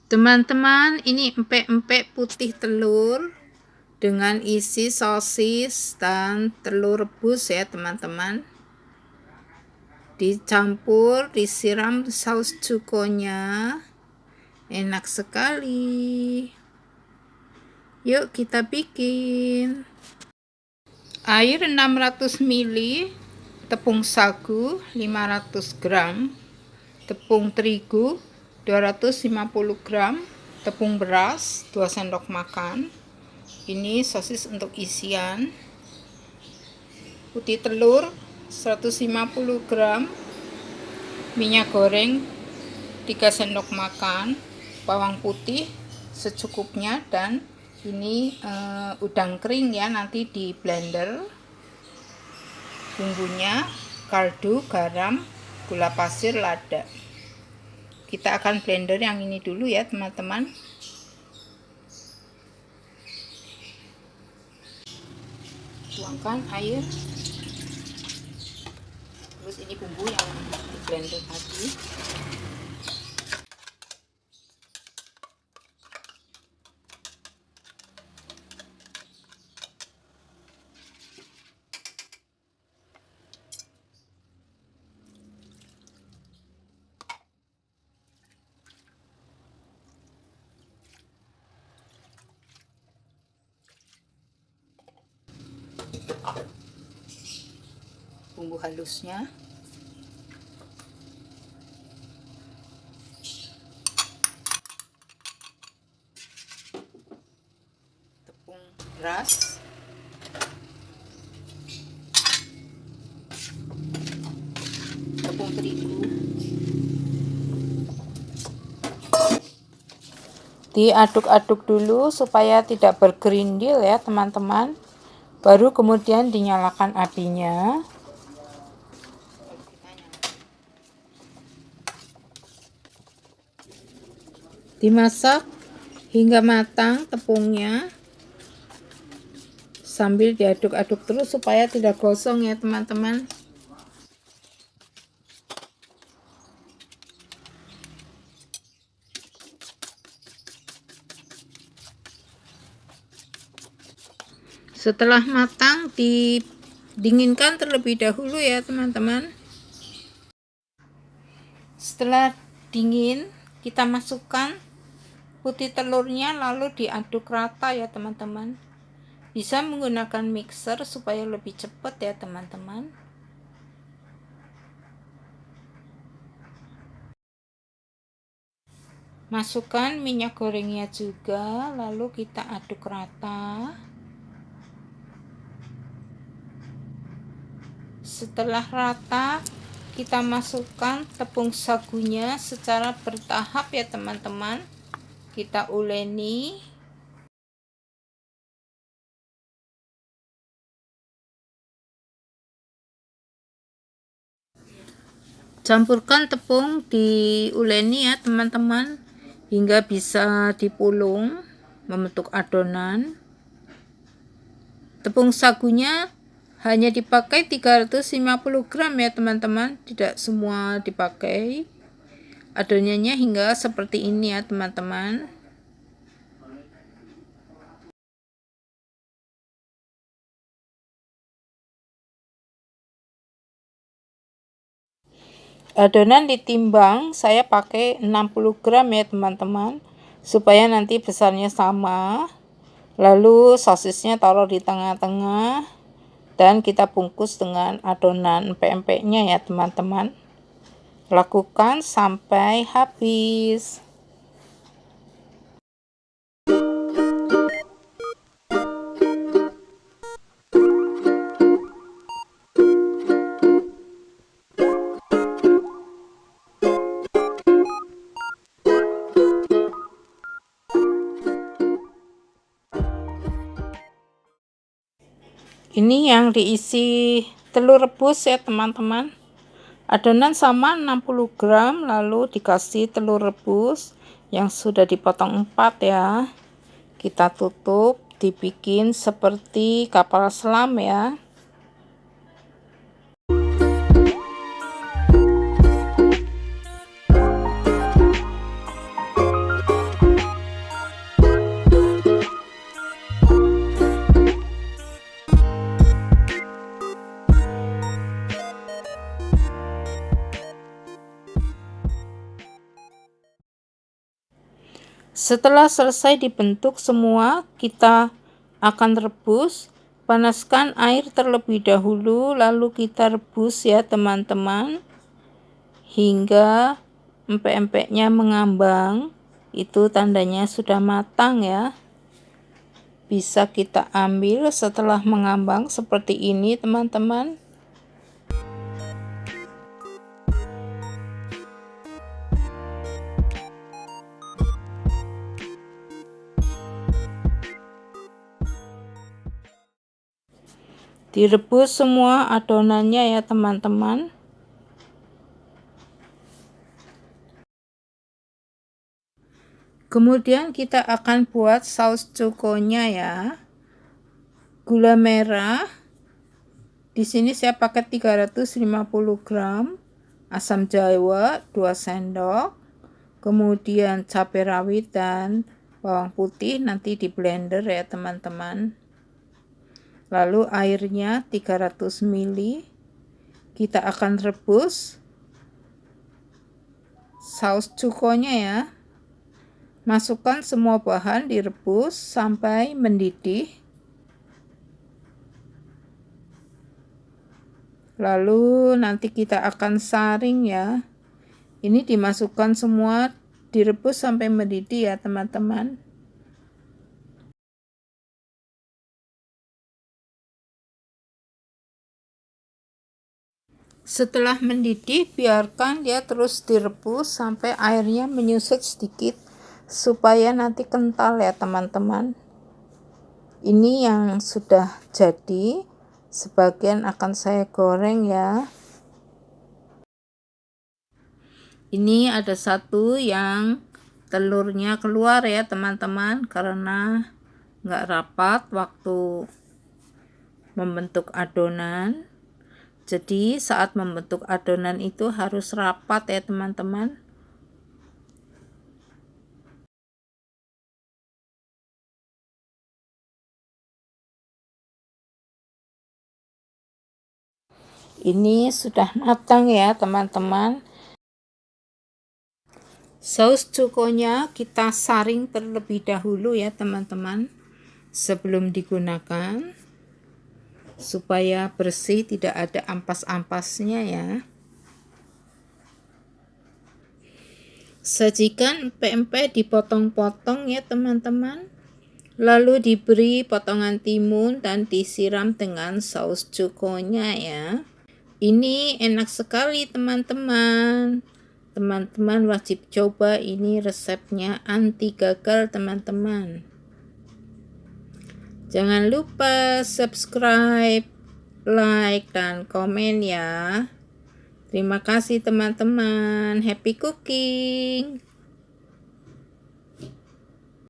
Teman-teman, ini empek-empek putih telur dengan isi sosis dan telur rebus ya teman-teman. Dicampur, disiram saus cukonya. Enak sekali. Yuk kita bikin. Air 600 ml, tepung sagu 500 gram, tepung terigu 250 gram, tepung beras 2 sendok makan. Ini sosis untuk isian. Putih telur 150 gram, minyak goreng 3 sendok makan, bawang putih secukupnya, dan ini udang kering ya, nanti di blender. Bumbunya kaldu, garam, gula pasir, lada. Kita akan blender yang ini dulu ya teman-teman. Tuangkan air. Terus ini bumbu yang di blender tadi. Bumbu halusnya, tepung beras, tepung terigu, diaduk-aduk dulu supaya tidak bergerindil ya teman-teman. Baru kemudian dinyalakan apinya. Dimasak hingga matang tepungnya, sambil diaduk-aduk terus supaya tidak gosong ya teman-teman. Setelah matang, didinginkan terlebih dahulu ya teman-teman. Setelah dingin, kita masukkan putih telurnya, lalu diaduk rata ya teman-teman. Bisa menggunakan mixer supaya lebih cepat ya teman-teman. Masukkan minyak gorengnya juga, lalu kita aduk rata. Setelah rata, kita masukkan tepung sagunya secara bertahap ya teman-teman. Kita uleni. Campurkan tepung diuleni ya teman-teman, hingga bisa dipulung membentuk adonan. Tepung sagunya hanya dipakai 350 gram ya teman-teman, tidak semua dipakai. Adonannya hingga seperti ini ya teman-teman. Adonan ditimbang, saya pakai 60 gram ya teman-teman, supaya nanti besarnya sama. Lalu sosisnya taruh di tengah-tengah, dan kita bungkus dengan adonan empek-empeknya ya teman-teman. Lakukan sampai habis. Ini yang diisi telur rebus ya teman-teman. Adonan sama 60 gram, lalu dikasih telur rebus yang sudah dipotong 4 ya. Kita tutup, dibikin seperti kapal selam ya. Setelah selesai dibentuk semua, kita akan rebus. Panaskan air terlebih dahulu, lalu kita rebus ya teman-teman, hingga empek-empeknya mengambang. Itu tandanya sudah matang ya. Bisa kita ambil setelah mengambang seperti ini teman-teman. Direbus semua adonannya ya teman-teman. Kemudian kita akan buat saus cukonya ya. Gula merah. Di sini saya pakai 350 gram. Asam jawa 2 sendok. Kemudian cabai rawit dan bawang putih nanti di blender ya teman-teman. Lalu airnya 300 ml. Kita akan rebus saus cukonya ya. Masukkan semua bahan, direbus sampai mendidih. Lalu nanti kita akan saring ya. Ini dimasukkan semua, direbus sampai mendidih ya teman-teman. Setelah mendidih, biarkan dia terus direbus sampai airnya menyusut sedikit supaya nanti kental ya teman-teman. Ini yang sudah jadi, sebagian akan saya goreng ya. Ini ada satu yang telurnya keluar ya teman-teman, karena nggak rapat waktu membentuk adonan. Jadi saat membentuk adonan itu harus rapat ya teman-teman. Ini sudah matang ya teman-teman. Saus cukonya kita saring terlebih dahulu ya teman-teman sebelum digunakan, supaya bersih, tidak ada ampas-ampasnya ya. Sajikan empek-empek dipotong-potong ya teman-teman, lalu diberi potongan timun dan disiram dengan saus cukonya ya. Ini enak sekali teman-teman. Teman-teman wajib coba, ini resepnya anti gagal teman-teman. Jangan lupa subscribe, like, dan komen ya. Terima kasih teman-teman. Happy cooking!